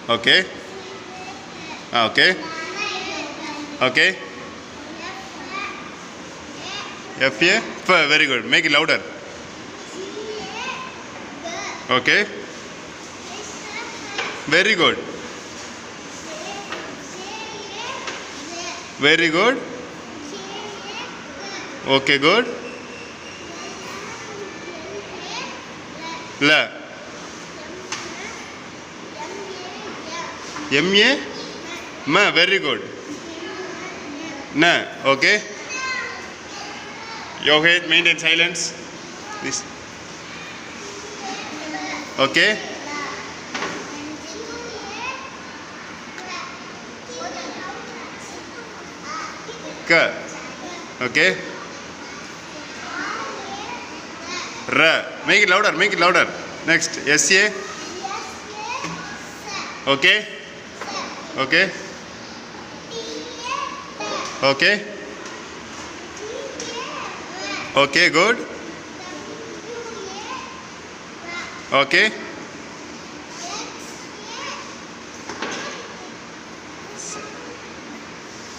Okay. Okay. Okay. F-A. F. Very good. Make it louder. Okay. Very good. Very good. Okay, good. La. M-A. Ma. Very good. Na. Okay. Your head, maintain silence. This. Okay. Ka. Okay. Ra. Make it louder. Make it louder. Next. S-A. Okay. Okay. Okay. Okay, good. Okay.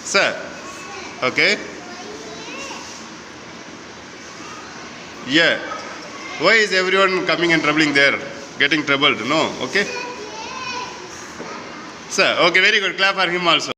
Sir. Okay. Yeah. Why is everyone coming and troubling there? Getting troubled? No. Okay. Sir. Okay, very good. Clap for him also.